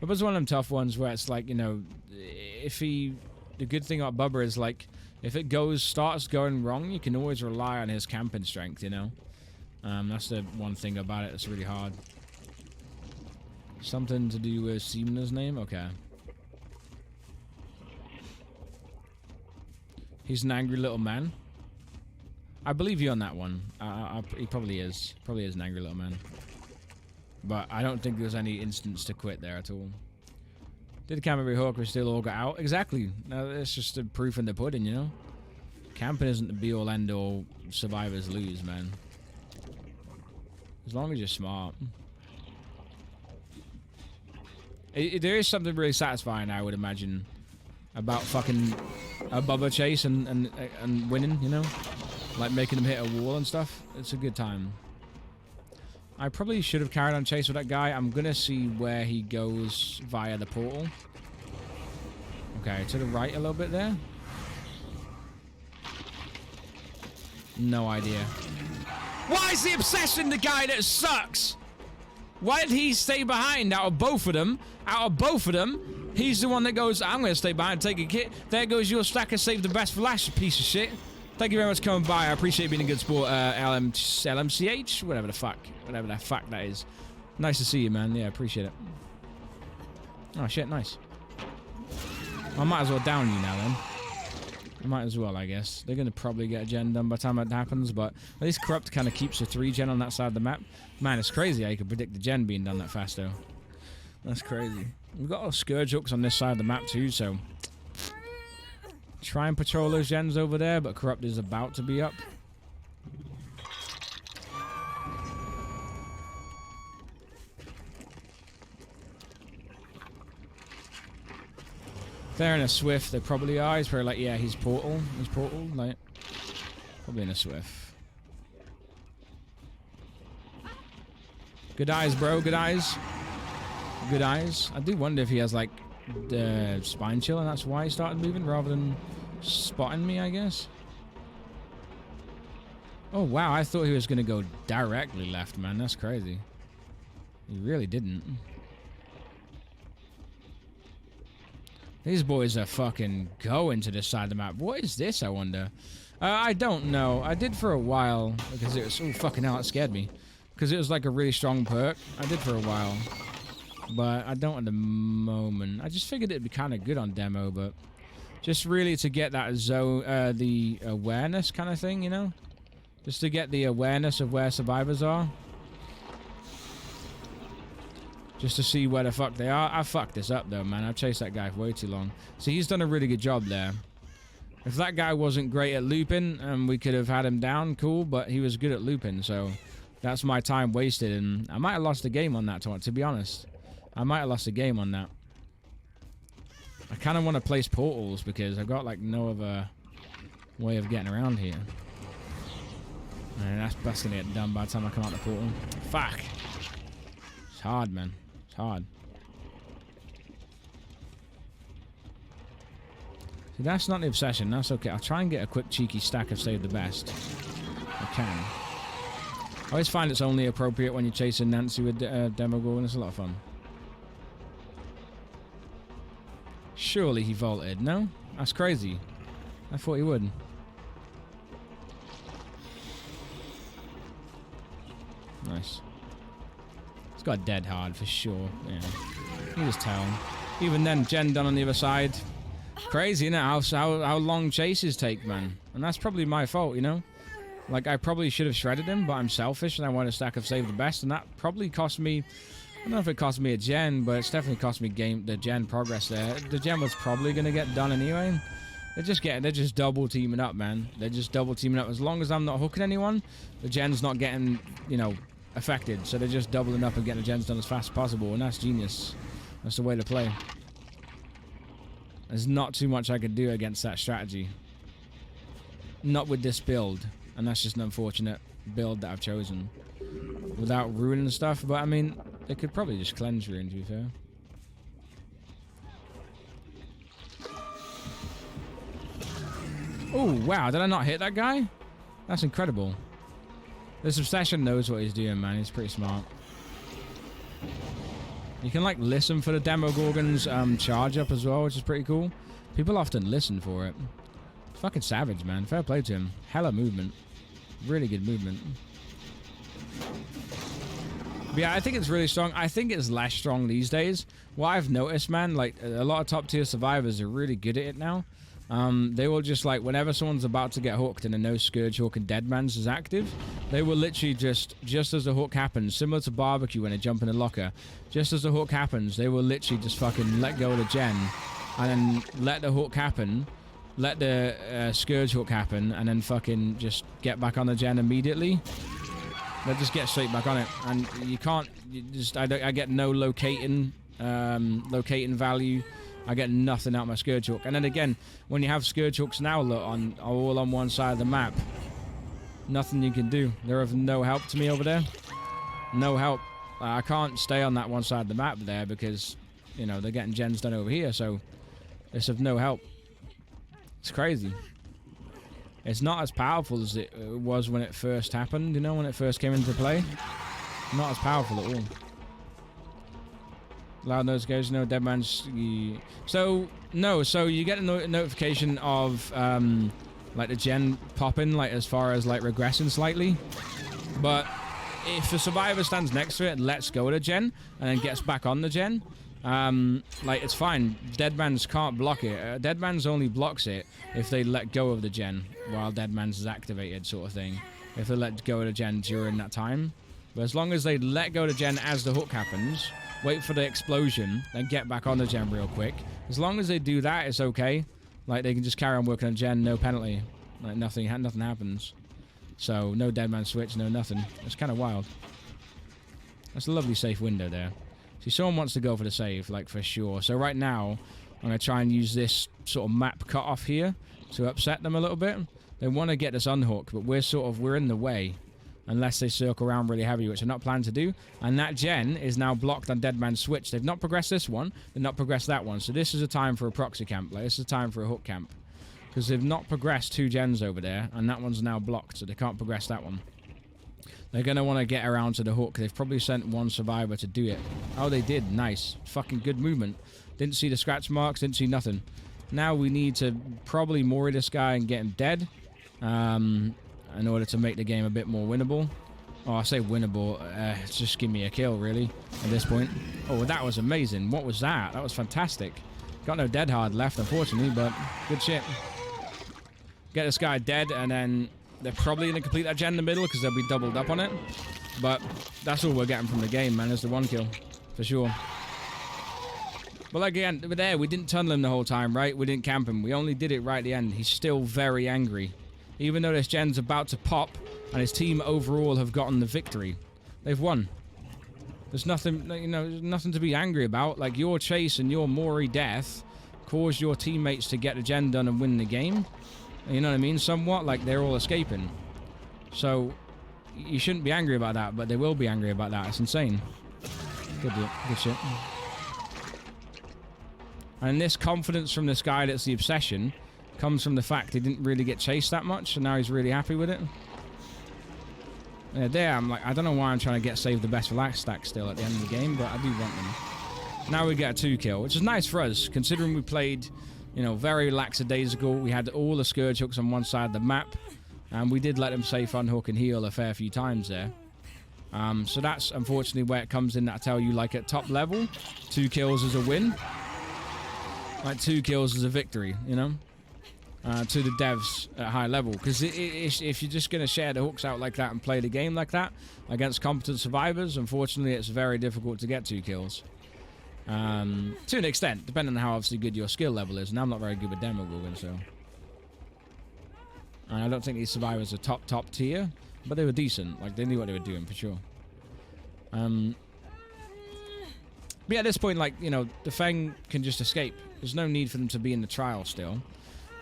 Bubba's one of them tough ones where it's like, you know, if he... The good thing about Bubba is, like, if it starts going wrong, you can always rely on his camping strength, you know? That's the one thing about it that's really hard. Something to do with Seaman's name? Okay. He's an angry little man. I believe you on that one. He probably is. Probably is an angry little man. But I don't think there's any instance to quit there at all. Did Camberbury Hawker still all got out? Exactly. No, it's just the proof in the pudding, you know? Camping isn't the be-all, end-all. Survivors lose, man. As long as you're smart. There is something really satisfying, I would imagine, about fucking a Bubba chase and winning, you know? Like making him hit a wall and stuff. It's a good time. I probably should have carried on chase with that guy. I'm gonna see where he goes via the portal. Okay, to the right a little bit there. No idea. Why is the obsession the guy that sucks? Why did he stay behind out of both of them? Out of both of them, he's the one that goes, I'm going to stay behind and take a kit. There goes your stacker, save the best for last, you piece of shit. Thank you very much for coming by. I appreciate being a good sport, LMCH, whatever the fuck that is. Nice to see you, man. Yeah, appreciate it. Oh, shit, nice. I might as well down you now, then. I might as well, I guess. They're going to probably get a gen done by the time that happens, but at least Corrupt kind of keeps a 3 gen on that side of the map. Man, it's crazy how you can predict the gen being done that fast, though. That's crazy. We've got our Scourge hooks on this side of the map, too, so... Try and patrol those gens over there, but Corrupt is about to be up. If they're in a Swift, they probably are. He's probably like, yeah, he's portal. He's portal, like... Probably in a Swift. Good eyes, bro. Good eyes. Good eyes. I do wonder if he has, like, the spine chill, and that's why he started moving rather than spotting me, I guess. Oh, wow. I thought he was going to go directly left, man. That's crazy. He really didn't. These boys are fucking going to this side of the map. What is this, I wonder? I don't know. I did for a while because it was... Oh, fucking hell, that scared me. Because it was like a really strong perk. I did for a while. But I don't at the moment. I just figured it'd be kind of good on demo, but... Just really to get that zone... the awareness kind of thing, you know? Just to get the awareness of where survivors are. Just to see where the fuck they are. I fucked this up, though, man. I've chased that guy for way too long. So he's done a really good job there. If that guy wasn't great at looping, we could have had him down, cool, but he was good at looping, so... That's my time wasted, and I might have lost the game on that, to be honest. I might have lost the game on that. I kind of want to place portals, because I've got, like, no other way of getting around here. And that's going to get done by the time I come out the portal. Fuck! It's hard, man. It's hard. See, that's not the obsession. That's okay. I'll try and get a quick, cheeky stack of Save the Best. I can. I always find it's only appropriate when you're chasing Nancy with Demogorgon. It's a lot of fun. Surely he vaulted. No? That's crazy. I thought he would. Nice. He's got dead hard for sure. Yeah. You just tell him. Even then, Gen done on the other side. Crazy, isn't it? How long chases take, man. And that's probably my fault, you know? Like, I probably should have shredded him, but I'm selfish and I want a stack of Save the Best, and that probably cost me... I don't know if it cost me a gen, but it's definitely cost me the gen progress there. The gen was probably going to get done anyway. They're just double teaming up, man. They're just double teaming up. As long as I'm not hooking anyone, the gen's not getting, you know, affected. So they're just doubling up and getting the gens done as fast as possible, and that's genius. That's the way to play. There's not too much I could do against that strategy. Not with this build. And that's just an unfortunate build that I've chosen. Without ruining stuff. But, I mean, they could probably just cleanse ruin, to be fair. Oh, wow. Did I not hit that guy? That's incredible. This obsession knows what he's doing, man. He's pretty smart. You can, like, listen for the Demogorgon's charge up as well, which is pretty cool. People often listen for it. Fucking savage, man. Fair play to him. Hella movement. Really good movement. But yeah, I think it's really strong. I think it's less strong these days. What I've noticed, man, like, a lot of top-tier survivors are really good at it now. They will just, like, whenever someone's about to get hooked and a no Scourge Hook and Deadman's is active, they will literally just as the hook happens, similar to Barbecue when they jump in a locker, just as the hook happens, they will literally just fucking let go of the gen and then let the hook happen, let the Scourge Hook happen, and then fucking just get back on the gen immediately. They'll just get straight back on it, and you can't, I get no locating value. I get nothing out of my Scourge Hook. And then again, when you have Scourge Hooks now, look, all on one side of the map, nothing you can do. They're of no help to me over there. No help. I can't stay on that one side of the map there because, you know, they're getting gens done over here, so it's of no help. It's crazy. It's not as powerful as it was when it first happened, you know, when it first came into play. Not as powerful at all. Loud notification, no Deadman's. So you get a notification of like the gen popping, like as far as like regressing slightly. But if the survivor stands next to it and lets go of the gen and then gets back on the gen, like it's fine. Deadman's can't block it. Deadman's only blocks it if they let go of the gen while Deadman's is activated, sort of thing. If they let go of the gen during that time. But as long as they let go of the gen as the hook happens, wait for the explosion, then get back on the gen real quick. As long as they do that, it's okay. Like, they can just carry on working on gen, no penalty. Like, nothing happens. So, no Deadman switch, no nothing. It's kind of wild. That's a lovely safe window there. See, someone wants to go for the save, like, for sure. So right now, I'm going to try and use this sort of map cut-off here to upset them a little bit. They want to get us unhooked, but we're in the way. Unless they circle around really heavy, which I'm not planning to do. And that gen is now blocked on Deadman's switch. They've not progressed this one. They've not progressed that one. So this is a time for a proxy camp. Like, this is a time for a hook camp. Because they've not progressed 2 gens over there. And that one's now blocked, so they can't progress that one. They're going to want to get around to the hook. They've probably sent one survivor to do it. Oh, they did. Nice. Fucking good movement. Didn't see the scratch marks. Didn't see nothing. Now we need to probably Mori this guy and get him dead. In order to make the game a bit more winnable. Oh, I say winnable. Just give me a kill, really, at this point. Oh, that was amazing. What was that? That was fantastic. Got no dead hard left, unfortunately, but good shit. Get this guy dead, and then they're probably going to complete that gen in the middle because they'll be doubled up on it. But that's all we're getting from the game, man, is the 1 kill. For sure. But like, again, there, we didn't tunnel him the whole time, right? We didn't camp him. We only did it right at the end. He's still very angry. Even though this gen's about to pop and his team overall have gotten the victory. They've won. There's nothing, you know, there's nothing to be angry about. Like, your chase and your Mori death caused your teammates to get the gen done and win the game. You know what I mean? Somewhat, like, they're all escaping. So, you shouldn't be angry about that, but they will be angry about that. It's insane. Good shit. And this confidence from this guy that's the obsession comes from the fact he didn't really get chased that much, and now he's really happy with it. Yeah, there, I'm like, I don't know why I'm trying to get save the best for last stack still at the end of the game, but I do want them. Now we get a 2 kill, which is nice for us, considering we played, you know, very lackadaisical. We had all the Scourge Hooks on one side of the map, and we did let them safe unhook and heal a fair few times there. So that's unfortunately where it comes in, that I tell you, like, at top level, 2 kills is a win. Like, 2 kills is a victory, you know? To the devs at high level, because if you're just going to share the hooks out like that and play the game like that against competent survivors, unfortunately it's very difficult to get 2 kills. To an extent, depending on how obviously good your skill level is, and I'm not very good with Demogorgon, so. And I don't think these survivors are top tier, but they were decent. Like, they knew what they were doing for sure. But yeah, at this point, like, you know, the Feng can just escape. There's no need for them to be in the trial still.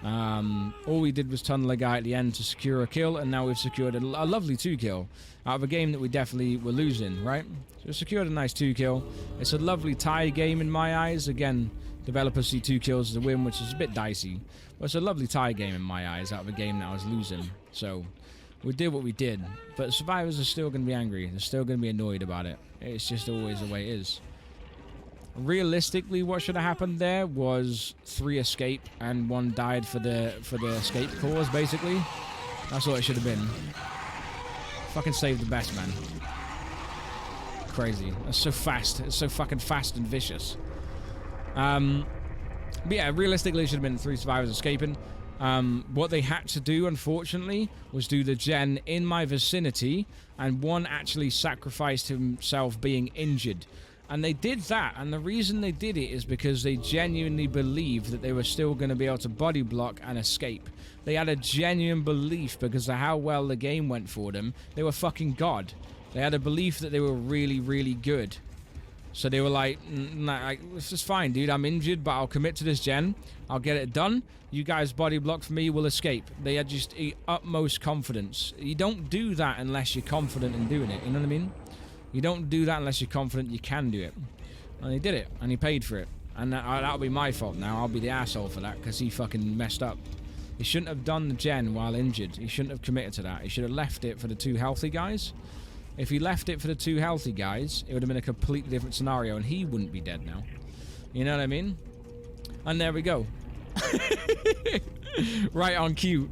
All we did was tunnel a guy at the end to secure a kill, and now we've secured a lovely 2 kill out of a game that we definitely were losing, right? So we secured a nice 2 kill. It's a lovely tie game in my eyes. Again, developers see 2 kills as a win, which is a bit dicey, but it's a lovely tie game in my eyes out of a game that I was losing. So we did what we did, but survivors are still going to be angry. They're still going to be annoyed about it. It's just always the way it is. Realistically, what should have happened there was 3 escape and 1 died for the escape cause, basically. That's what it should have been. Fucking save the best, man. Crazy. That's so fast. It's so fucking fast and vicious. But yeah, realistically, it should have been 3 survivors escaping. What they had to do, unfortunately, was do the gen in my vicinity, and 1 actually sacrificed himself being injured. And they did that, and the reason they did it is because they genuinely believed that they were still going to be able to body block and escape. They had a genuine belief because of how well the game went for them. They were fucking God. They had a belief that they were really, really good. So they were like, nah, this is fine, dude. I'm injured, but I'll commit to this gen. I'll get it done. You guys body block for me, we'll escape. They had just utmost confidence. You don't do that unless you're confident in doing it. You know what I mean? You don't do that unless you're confident you can do it. And he did it, and he paid for it. And that'll be my fault now. I'll be the asshole for that, because he fucking messed up. He shouldn't have done the gen while injured. He shouldn't have committed to that. He should have left it for the 2 healthy guys. If he left it for the 2 healthy guys, it would have been a completely different scenario, and he wouldn't be dead now. You know what I mean? And there we go. Right on cue.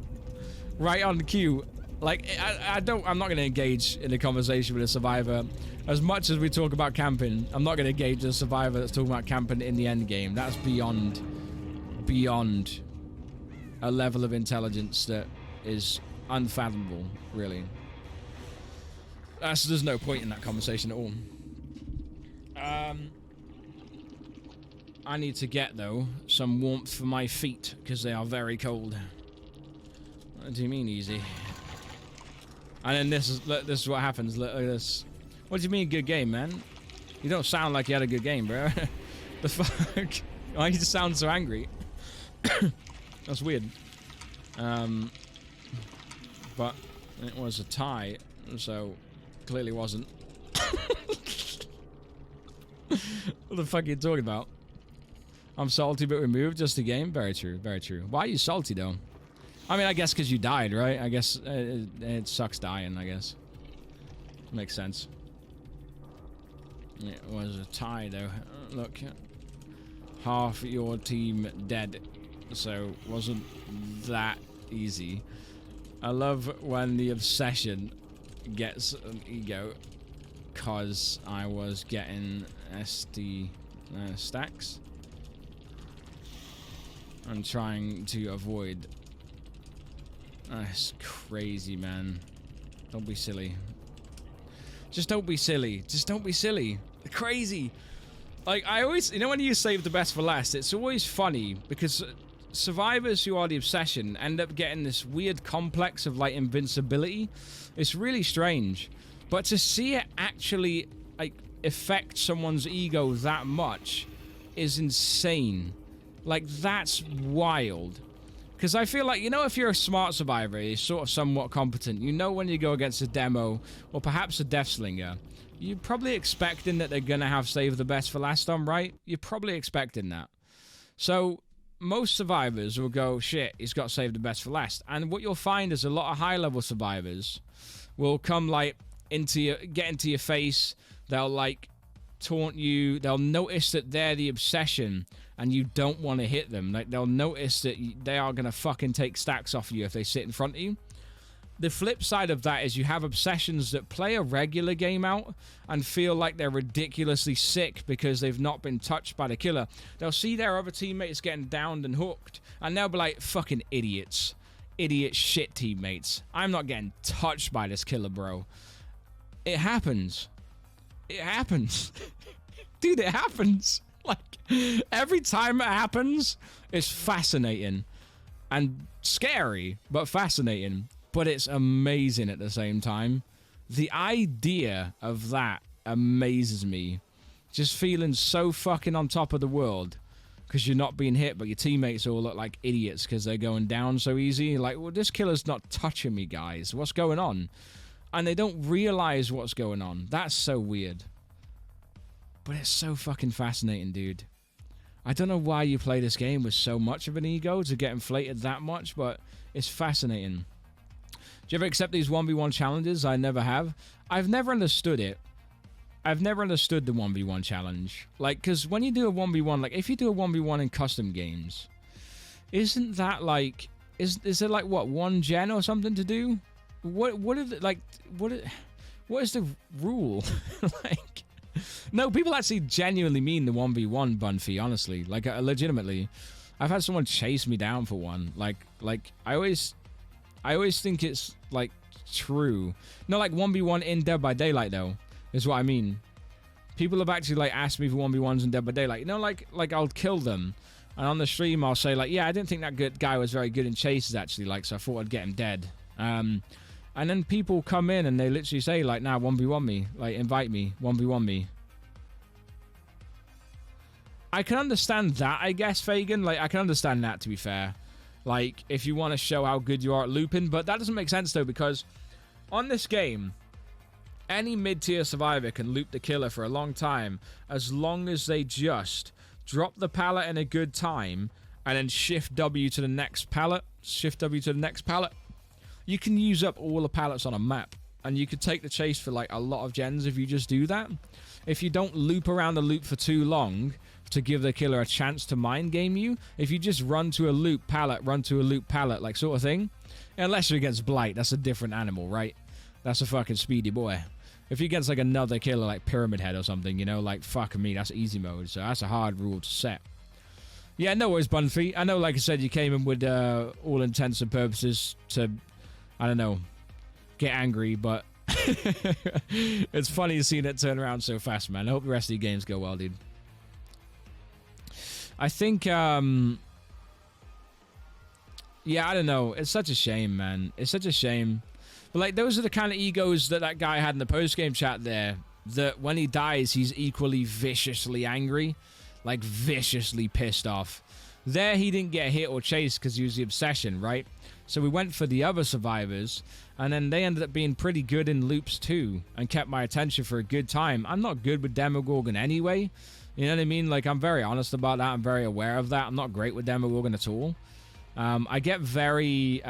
Right on cue. Like, I'm not going to engage in a conversation with a survivor. As much as we talk about camping, I'm not going to engage with a survivor that's talking about camping in the end game. That's beyond a level of intelligence that is unfathomable, really. There's no point in that conversation at all. I need to get, though, some warmth for my feet, because they are very cold. What do you mean, easy? And then this is what happens. Look at this. What do you mean, good game, man? You don't sound like you had a good game, bro. The fuck? Why you just sound so angry? That's weird. But it was a tie, so clearly wasn't. What the fuck are you talking about? I'm salty but removed, just a game? Very true, very true. Why are you salty, though? I mean, I guess because you died, right? I guess it sucks dying, I guess. Makes sense. It was a tie, though. Look. Half your team dead. So, wasn't that easy. I love when the obsession gets an ego. Because I was getting SD stacks. I'm trying to avoid. That's crazy, man. Don't be silly. Just don't be silly. Just don't be silly. Crazy. Like, I always... You know when you save the best for last, it's always funny, because survivors who are the obsession end up getting this weird complex of, like, invincibility. It's really strange. But to see it actually, like, affect someone's ego that much is insane. Like, that's wild. Because I feel like, you know, if you're a smart survivor, you're sort of somewhat competent. You know when you go against a demo, or perhaps a Deathslinger, you're probably expecting that they're going to have save the best for last on, right? You're probably expecting that. So, most survivors will go, shit, he's got save the best for last. And what you'll find is a lot of high-level survivors will come, like, get into your face. They'll, like, taunt you. They'll notice that they're the obsession and you don't want to hit them. Like, they'll notice that they are going to fucking take stacks off of you if they sit in front of you. The flip side of that is you have obsessions that play a regular game out and feel like they're ridiculously sick because they've not been touched by the killer. They'll see their other teammates getting downed and hooked, and they'll be like, fucking idiots. Idiot shit teammates. I'm not getting touched by this killer, bro. It happens. It happens. Dude, it happens. Like, every time it happens, it's fascinating. And scary, but fascinating. But it's amazing at the same time. The idea of that amazes me. Just feeling so fucking on top of the world because you're not being hit, but your teammates all look like idiots because they're going down so easy. You're like, well, this killer's not touching me, guys. What's going on? And they don't realize what's going on. That's so weird. But it's so fucking fascinating, dude. I don't know why you play this game with so much of an ego to get inflated that much, but it's fascinating. Do you ever accept these 1v1 challenges? I never have. I've never understood it. I've never understood the 1v1 challenge. Like, because when you do a 1v1, like, if you do a 1v1 in custom games, isn't that, like, is there, like, what, 1 gen or something to do? What is it, like, what is the rule? Like, no, people actually genuinely mean the 1v1 Bunfy, honestly. Like, legitimately. I've had someone chase me down for one. Like, I always think it's, like, true. No, like, 1v1 in Dead by Daylight, though, is what I mean. People have actually, like, asked me for 1v1s in Dead by Daylight. You know, like I'll kill them, and on the stream I'll say, like, yeah, I didn't think that good guy was very good in chases, actually, like, so I thought I'd get him dead. And then people come in and they literally say, like, nah, 1v1 me. Like, invite me, 1v1 me. I can understand that, I guess, Fagin. Like, I can understand that, to be fair. Like, if you want to show how good you are at looping. But that doesn't make sense, though, because on this game, any mid-tier survivor can loop the killer for a long time, as long as they just drop the pallet in a good time and then shift W to the next pallet. Shift W to the next pallet. You can use up all the pallets on a map, and you could take the chase for, like, a lot of gens if you just do that. If you don't loop around the loop for too long to give the killer a chance to mind game you, if you just run to a loop pallet, like, sort of thing, unless you're against Blight, that's a different animal, right? That's a fucking speedy boy. If you're against, like, another killer, like Pyramid Head or something, you know, like, fuck me, that's easy mode, so that's a hard rule to set. Yeah, no worries, Bunfy. I know, like I said, you came in with all intents and purposes to, I don't know, get angry, but it's funny seeing it turn around so fast, man. I hope the rest of your games go well, dude. I think, yeah, I don't know. It's such a shame, man. It's such a shame. But, like, those are the kind of egos that guy had in the post-game chat there, that when he dies, he's equally viciously angry, like, viciously pissed off. There, he didn't get hit or chased because he was the obsession, right? So we went for the other survivors, and then they ended up being pretty good in loops too, and kept my attention for a good time. I'm not good with Demogorgon anyway. You know what I mean? Like, I'm very honest about that. I'm very aware of that. I'm not great with Demogorgon at all. I get very,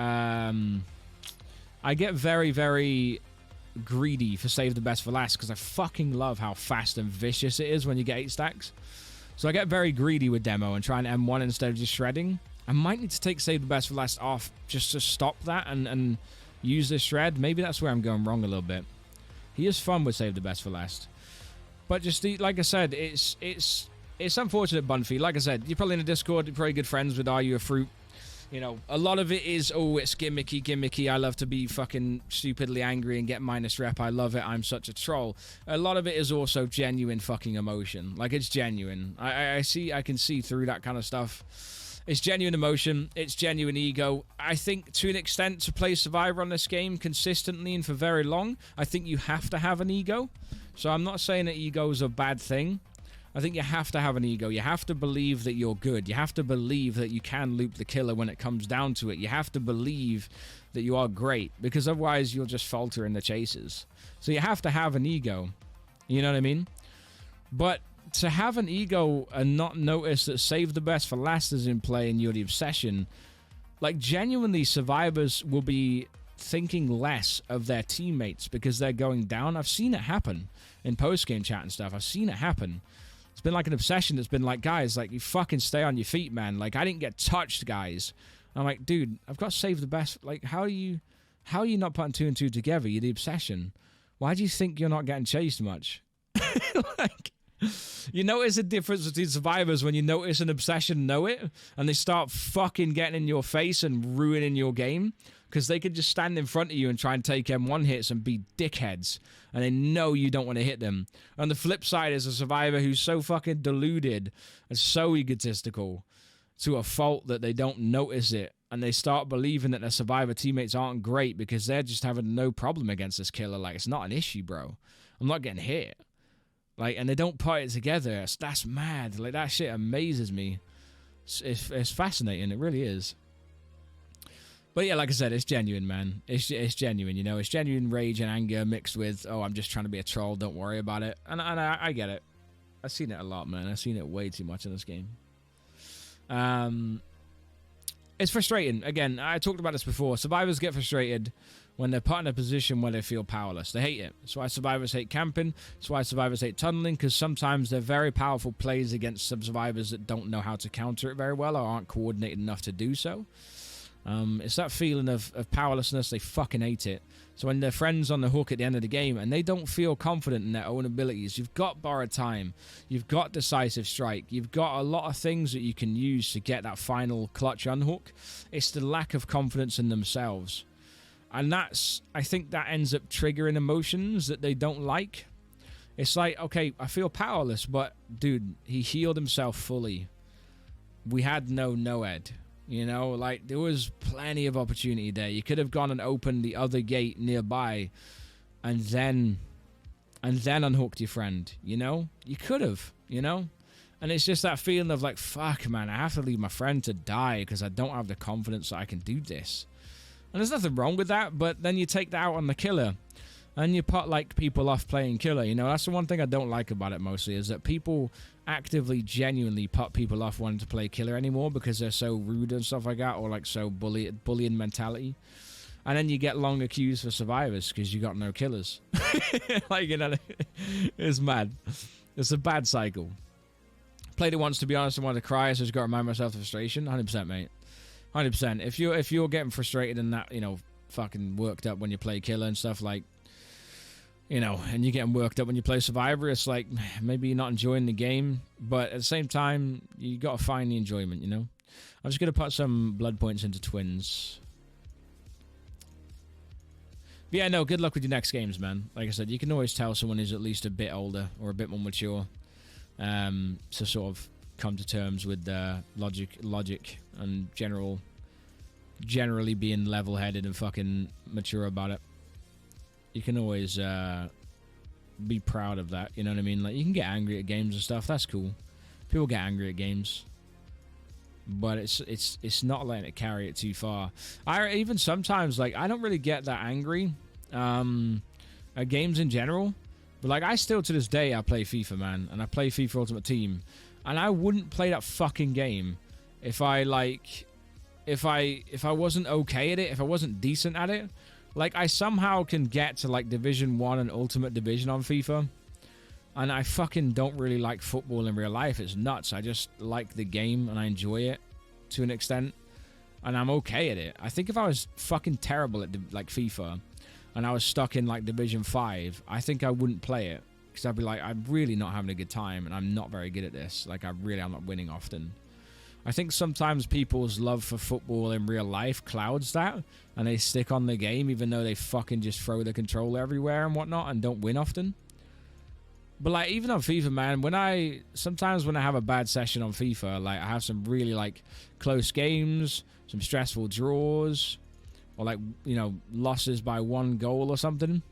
very greedy for Save the Best for Last, because I fucking love how fast and vicious it is when you get 8 stacks. So I get very greedy with Demo and try and M1 instead of just shredding. I might need to take Save the Best for Last off just to stop that and use this shred. Maybe that's where I'm going wrong a little bit. He is fun with Save the Best for Last. But just, like I said, it's unfortunate, Bunfy. Like I said, you're probably in the Discord, you're probably good friends with Are You a Fruit? You know, a lot of it is, oh, it's gimmicky. I love to be fucking stupidly angry and get minus rep. I love it. I'm such a troll. A lot of it is also genuine fucking emotion. Like, it's genuine. I can see through that kind of stuff. It's genuine emotion. It's genuine ego. I think, to an extent, to play Survivor on this game consistently and for very long, I think you have to have an ego. So I'm not saying that ego is a bad thing. I think you have to have an ego. You have to believe that you're good. You have to believe that you can loop the killer when it comes down to it. You have to believe that you are great, because otherwise you'll just falter in the chases. So you have to have an ego. You know what I mean? But to have an ego and not notice that Save the Best for Last is in play and you're the obsession, like, genuinely, survivors will be thinking less of their teammates because they're going down. I've seen it happen in post-game chat and stuff. I've seen it happen. It's been like an obsession that's been like, guys, like, you fucking stay on your feet, man. Like, I didn't get touched, guys. I'm like, dude, I've got to save the best. Like, how are you not putting 2 and 2 together? You're the obsession. Why do you think you're not getting chased much? Like, you notice the difference between survivors when you notice an obsession know it, and they start fucking getting in your face and ruining your game, because they could just stand in front of you and try and take M1 hits and be dickheads, and they know you don't want to hit them. On the flip side is a survivor who's so fucking deluded and so egotistical to a fault that they don't notice it, and they start believing that their survivor teammates aren't great because they're just having no problem against this killer. Like, it's not an issue, bro. I'm not getting hit. Like, and they don't put it together. That's mad. Like, that shit amazes me. It's fascinating. It really is. But yeah, like I said, it's genuine, man. It's genuine, you know. It's genuine rage and anger mixed with, oh, I'm just trying to be a troll. Don't worry about it. And I get it. I've seen it a lot, man. I've seen it way too much in this game. It's frustrating. Again, I talked about this before. Survivors get frustrated when they're put in a position where they feel powerless. They hate it. That's why survivors hate camping. That's why survivors hate tunneling, because sometimes they're very powerful plays against some survivors that don't know how to counter it very well or aren't coordinated enough to do so. It's that feeling of powerlessness. They fucking hate it. So when their friends on the hook at the end of the game and they don't feel confident in their own abilities, you've got borrowed time, you've got decisive strike, you've got a lot of things that you can use to get that final clutch unhook. It's the lack of confidence in themselves. And I think that ends up triggering emotions that they don't like. It's like, okay, I feel powerless, but dude, he healed himself fully. We had no Noed. You know, like, there was plenty of opportunity there. You could have gone and opened the other gate nearby and then unhooked your friend, you know? You could have, you know? And it's just that feeling of like, fuck, man, I have to leave my friend to die because I don't have the confidence that I can do this. And there's nothing wrong with that, but then you take that out on the killer and you put, like, people off playing killer, you know? That's the one thing I don't like about it mostly, is that people actively, genuinely put people off wanting to play killer anymore because they're so rude and stuff like that, or, like, so bullying mentality. And then you get longer queues for survivors because you got no killers. Like, you know, it's mad. It's a bad cycle. Played it once, to be honest, and wanted to cry, so I just got to remind myself of frustration. 100%, mate. 100%. If you're getting frustrated and that, you know, fucking worked up when you play killer and stuff, like, you know, and you're getting worked up when you play survivor, it's like, maybe you're not enjoying the game, but at the same time, you got to find the enjoyment, you know? I'm just going to put some blood points into twins. But yeah, no, good luck with your next games, man. Like I said, you can always tell someone is at least a bit older or a bit more mature, to sort of come to terms with logic and generally being level-headed and fucking mature about it. You can always be proud of that, you know what I mean? Like, you can get angry at games and stuff, that's cool. People get angry at games, but it's not letting it carry it too far. Even sometimes, like, I don't really get that angry at games in general, but, like, I still, to this day, I play FIFA, man, and I play FIFA Ultimate Team, and I wouldn't play that fucking game if I wasn't okay at it, if I wasn't decent at it. Like, I somehow can get to, like, Division 1 and Ultimate Division on FIFA. And I fucking don't really like football in real life. It's nuts. I just like the game and I enjoy it to an extent. And I'm okay at it. I think if I was fucking terrible at, like, FIFA and I was stuck in, like, Division 5, I think I wouldn't play it. Because I'd be like, I'm really not having a good time and I'm not very good at this. Like, I'm not winning often. I think sometimes people's love for football in real life clouds that, and they stick on the game even though they fucking just throw the controller everywhere and whatnot and don't win often. But, like, even on FIFA, man, sometimes when I have a bad session on FIFA, like, I have some really, like, close games, some stressful draws, or, like, you know, losses by 1 goal or something,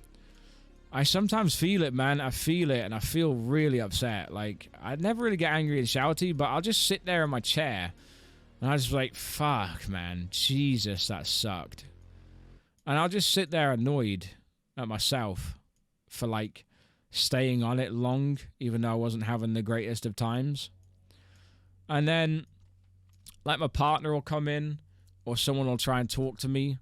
I sometimes feel it, man. I feel it, and I feel really upset. Like, I never really get angry and shouty, but I'll just sit there in my chair, and I just like, fuck, man. Jesus, that sucked. And I'll just sit there annoyed at myself for, like, staying on it long, even though I wasn't having the greatest of times. And then, like, my partner will come in, or someone will try and talk to me,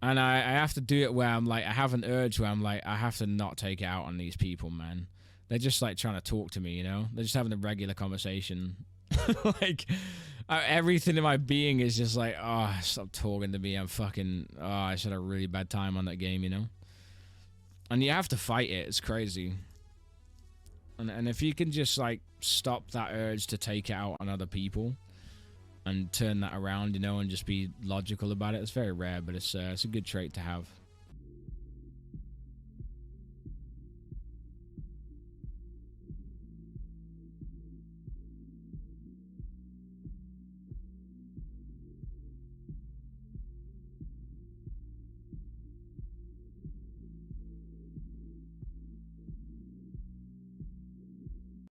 and I have to do it where I'm like, I have an urge where I'm like, I have to not take it out on these people, man. They're just, like, trying to talk to me, you know? They're just having a regular conversation. Like, everything in my being is just like, oh, stop talking to me. I just had a really bad time on that game, you know? And you have to fight it. It's crazy. And if you can just, like, stop that urge to take it out on other people and turn that around, you know, and just be logical about it, it's very rare, but it's a good trait to have.